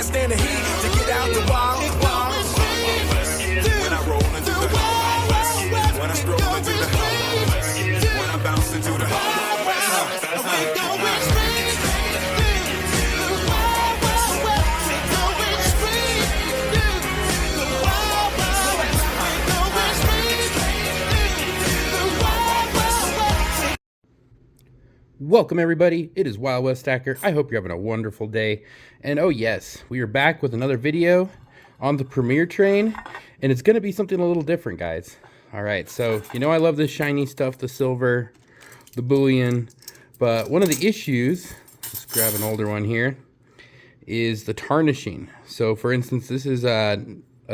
can't stand the heat to get out the wild. When I roll into the Wild West, when I stroll into the Wild West, when I bounce into the Wild West, we're going straight to the Wild West. We're going straight to the Wild West. We're going straight to the Wild West. Welcome everybody, it is WildWest Stacker. I hope you're having a wonderful day. And oh yes, we are back with another video on the Premier train. And it's going to be something a little different, guys. Alright, so you know I love this shiny stuff, the silver, the bullion. But one of the issues, let's grab an older one here, is the tarnishing. So for instance, this is a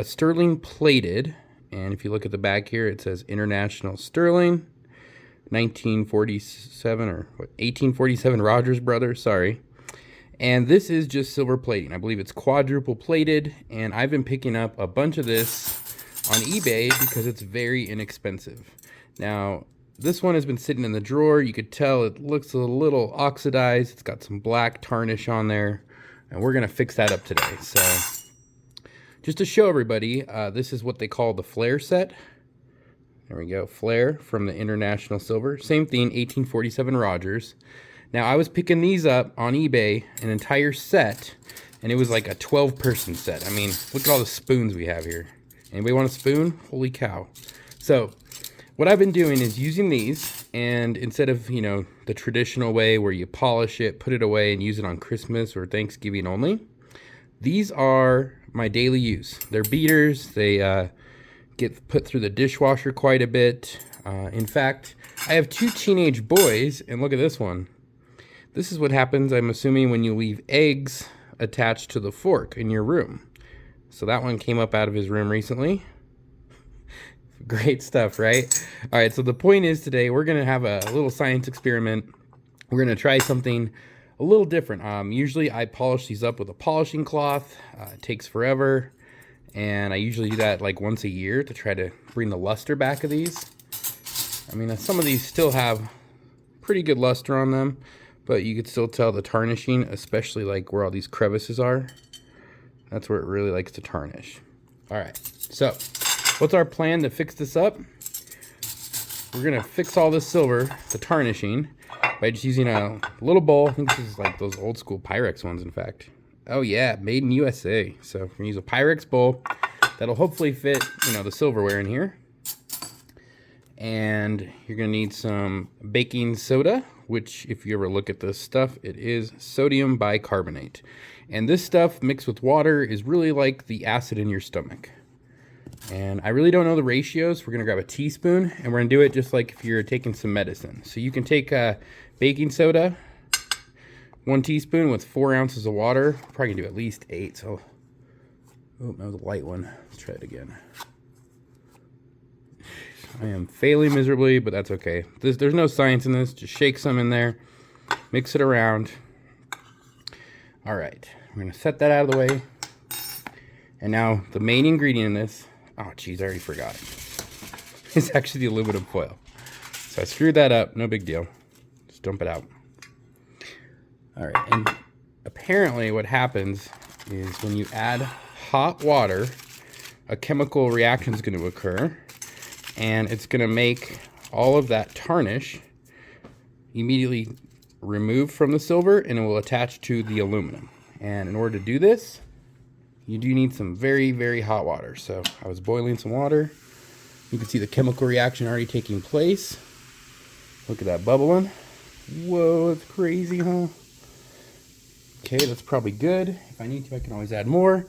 sterling plated. And if you look at the back here, it says International Sterling. 1947 or what, 1847 Rogers Brothers, sorry. And this is just silver plating. I believe it's quadruple plated, and I've been picking up a bunch of this on eBay because it's very inexpensive. Now, this one has been sitting in the drawer. You could tell it looks a little oxidized. It's got some black tarnish on there, and we're gonna fix that up today. So, just to show everybody, this is what they call the flare set. There we go, flare from the International Silver. Same thing, 1847 Rogers. Now, I was picking these up on eBay, an entire set, and it was like a 12-person set. I mean, look at all the spoons we have here. Anybody want a spoon? Holy cow. So, what I've been doing is using these, and instead of, you know, the traditional way where you polish it, put it away, and use it on Christmas or Thanksgiving only, these are my daily use. They're beaters. They get put through the dishwasher quite a bit. In fact, I have two teenage boys, and look at this one. This is what happens, I'm assuming, when you leave eggs attached to the fork in your room. So that one came up out of his room recently. Great stuff, right? All right, so the point is today we're gonna have a little science experiment. We're gonna try something a little different. Usually I polish these up with a polishing cloth. It takes forever. And I usually do that like once a year to try to bring the luster back of these. I mean, some of these still have pretty good luster on them, but you could still tell the tarnishing, especially like where all these crevices are. That's where it really likes to tarnish. All right, so what's our plan to fix this up? We're gonna fix all this silver, the tarnishing, by just using a little bowl. I think this is like those old school Pyrex ones, in fact. Oh yeah, made in USA. So we're gonna use a Pyrex bowl that'll hopefully fit, you know, the silverware in here. And you're gonna need some baking soda, which if you ever look at this stuff, it is sodium bicarbonate. And this stuff mixed with water is really like the acid in your stomach. And I really don't know the ratios. We're gonna grab a teaspoon, and we're gonna do it just like if you're taking some medicine. So you can take baking soda, 1 teaspoon with 4 ounces of water. Probably gonna do at least 8, so. Oh, that was a light one. Let's try it again. I am failing miserably, but that's okay. There's no science in this. Just shake some in there, mix it around. All right, we're gonna set that out of the way. And now the main ingredient in this, oh geez, I already forgot it. It's actually the aluminum foil. So I screwed that up, no big deal. Just dump it out. All right, and apparently what happens is when you add hot water, a chemical reaction is going to occur, and it's going to make all of that tarnish immediately removed from the silver, and it will attach to the aluminum. And in order to do this, you do need some very, very hot water. So I was boiling some water. You can see the chemical reaction already taking place. Look at that bubbling. Whoa, that's crazy, huh? Okay, that's probably good. If I need to, I can always add more.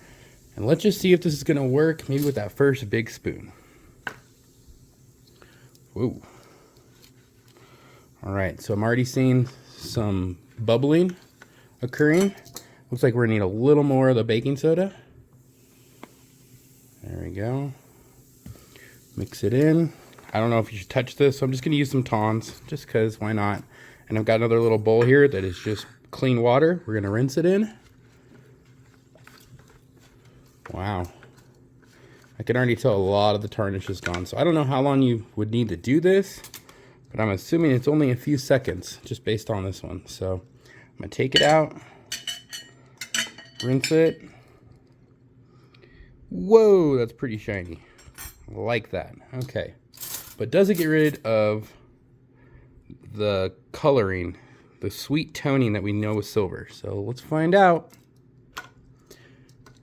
And let's just see if this is gonna work, maybe with that first big spoon. Whoa. All right, so I'm already seeing some bubbling occurring. Looks like we're gonna need a little more of the baking soda. There we go. Mix it in. I don't know if you should touch this, so I'm just gonna use some tongs, just cause, why not? And I've got another little bowl here that is just clean water. We're gonna rinse it in. Wow. I can already tell a lot of the tarnish is gone. So I don't know how long you would need to do this, but I'm assuming it's only a few seconds just based on this one. So I'm gonna take it out, rinse it, Whoa, that's pretty shiny. Like that. Okay. But does it get rid of the coloring, the sweet toning that we know with silver? So let's find out.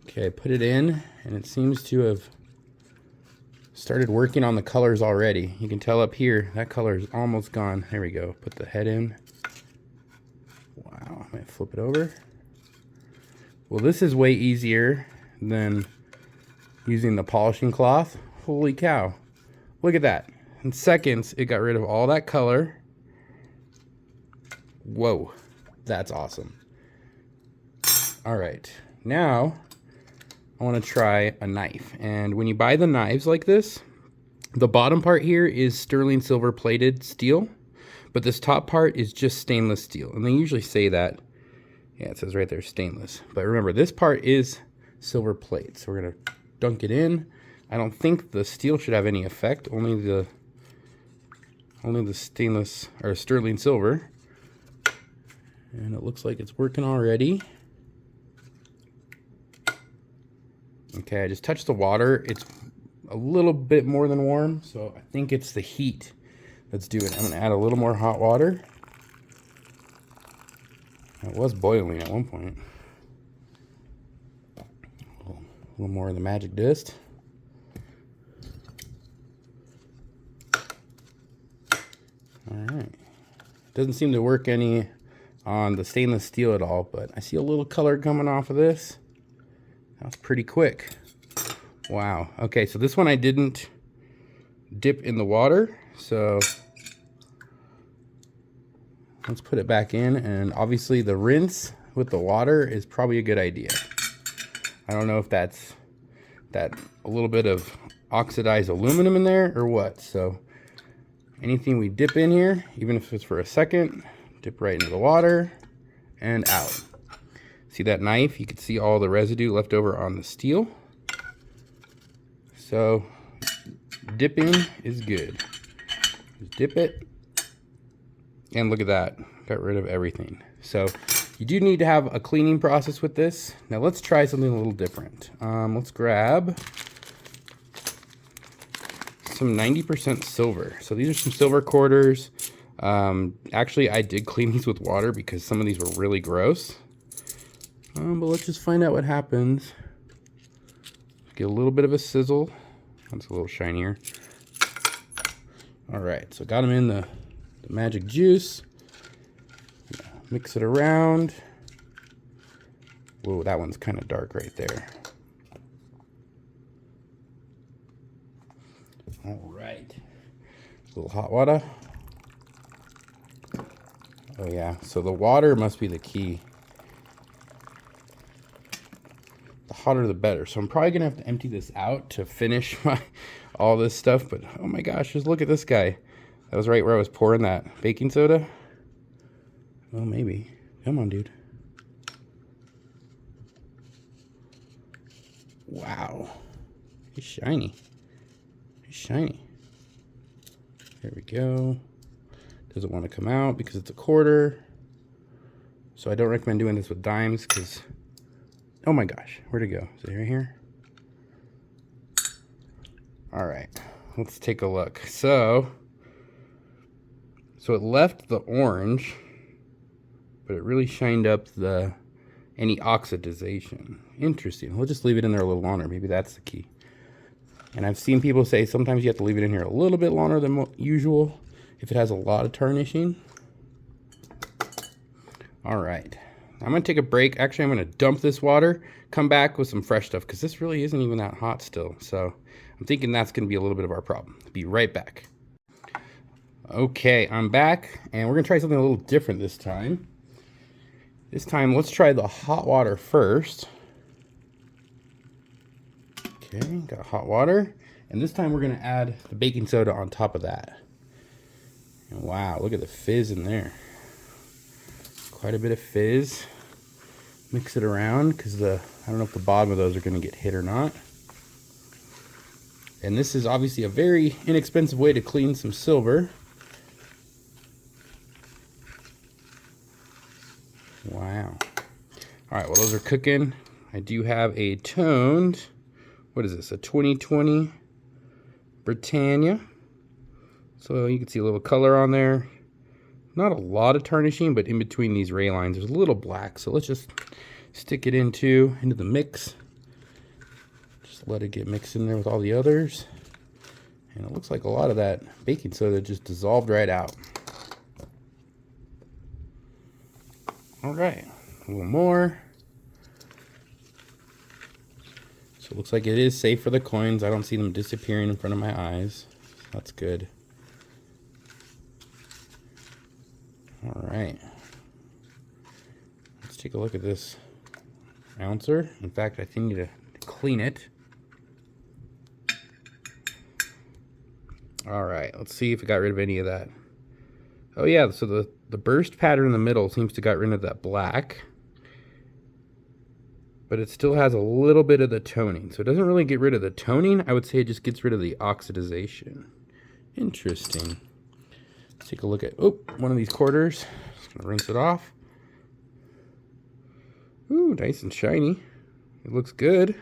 Okay, put it in, and it seems to have started working on the colors already. You can tell up here, that color is almost gone. There we go. Put the head in. Wow, I'm gonna flip it over. Well, this is way easier than using the polishing cloth. Holy cow. Look at that. In seconds, it got rid of all that color. Whoa, that's awesome. All right, now I want to try a knife. And when you buy the knives like this, the bottom part here is sterling silver plated steel, but this top part is just stainless steel. And they usually say that. Yeah, it says right there, stainless. But remember, this part is silver plate. So we're gonna dunk it in. I don't think the steel should have any effect, only the stainless or sterling silver. And it looks like it's working already. Okay, I just touched the water. It's a little bit more than warm, so I think it's the heat that's doing it. I'm gonna add a little more hot water. It was boiling at one point. A little more of the magic dust. All right. Doesn't seem to work any on the stainless steel at all, but I see a little color coming off of this. That's pretty quick. Wow. Okay, so this one I didn't dip in the water, so let's put it back in, and obviously the rinse with the water is probably a good idea. I don't know if that's a little bit of oxidized aluminum in there or what. So anything we dip in here, even if it's for a second, dip right into the water and out. See that knife? You can see all the residue left over on the steel. So dipping is good. Just dip it. And look at that. Got rid of everything. So you do need to have a cleaning process with this. Now let's try something a little different. Let's grab some 90% silver. So these are some silver quarters. Actually, I did clean these with water because some of these were really gross. But let's just find out what happens. Get a little bit of a sizzle. That's a little shinier. All right, so got them in the magic juice. Mix it around. Whoa, that one's kind of dark right there. All right, a little hot water. Oh yeah, so the water must be the key. The hotter the better. So I'm probably gonna have to empty this out to finish all this stuff, but oh my gosh, just look at this guy. That was right where I was pouring that baking soda. Well, maybe. Come on, dude. Wow. He's shiny. He's shiny. There we go. Doesn't want to come out because it's a quarter. So I don't recommend doing this with dimes because, oh my gosh, where'd it go? Is it right here? All right, let's take a look. So it left the orange, but it really shined up any oxidization. Interesting. We'll just leave it in there a little longer. Maybe that's the key. And I've seen people say sometimes you have to leave it in here a little bit longer than usual if it has a lot of tarnishing. All right. I'm going to take a break. Actually, I'm going to dump this water, come back with some fresh stuff because this really isn't even that hot still. So I'm thinking that's going to be a little bit of our problem. Be right back. Okay, I'm back, and we're going to try something a little different this time. This time, let's try the hot water first. Okay, got hot water. And this time, we're going to add the baking soda on top of that. And wow, look at the fizz in there. Quite a bit of fizz. Mix it around because I don't know if the bottom of those are going to get hit or not. And this is obviously a very inexpensive way to clean some silver. Wow. All right, well, those are cooking. I do have a toned what is this, a 2020 Britannia. So you can see a little color on there. Not a lot of tarnishing, but in between these ray lines, there's a little black. So let's just stick it into the mix. Just let it get mixed in there with all the others. And it looks like a lot of that baking soda just dissolved right out. All right, a little more. So it looks like it is safe for the coins. I don't see them disappearing in front of my eyes. That's good. All right. Let's take a look at this ouncer. In fact, I think I need to clean it. All right, let's see if it got rid of any of that. Oh yeah, so the burst pattern in the middle seems to got rid of that black. But it still has a little bit of the toning. So it doesn't really get rid of the toning. I would say it just gets rid of the oxidization. Interesting. Let's take a look at, one of these quarters. Just gonna rinse it off. Ooh, nice and shiny. It looks good.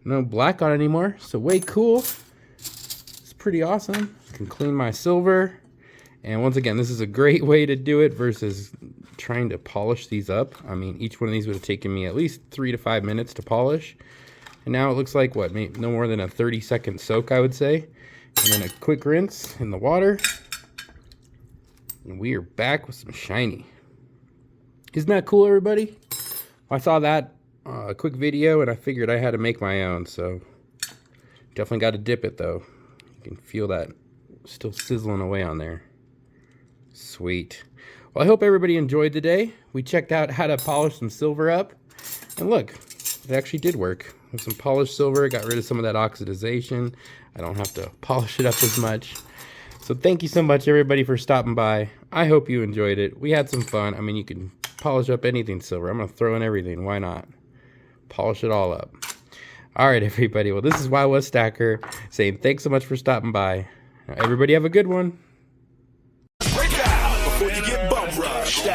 No black on it anymore, so way cool. It's pretty awesome. Can clean my silver. And once again, this is a great way to do it versus trying to polish these up. I mean, each one of these would have taken me at least 3 to 5 minutes to polish. And now it looks like, what, maybe no more than a 30-second soak, I would say. And then a quick rinse in the water. And we are back with some shiny. Isn't that cool, everybody? I saw that quick video and I figured I had to make my own. So definitely got to dip it, though. You can feel that still sizzling away on there. Sweet. Well, I hope everybody enjoyed today. We checked out how to polish some silver up. And look, it actually did work. With some polished silver, it got rid of some of that oxidization. I don't have to polish it up as much. So thank you so much, everybody, for stopping by. I hope you enjoyed it. We had some fun. I mean, you can polish up anything silver. I'm going to throw in everything. Why not? Polish it all up. All right, everybody. Well, this is WildWest Stacker saying thanks so much for stopping by. Everybody have a good one. Break out before you get bum rushed.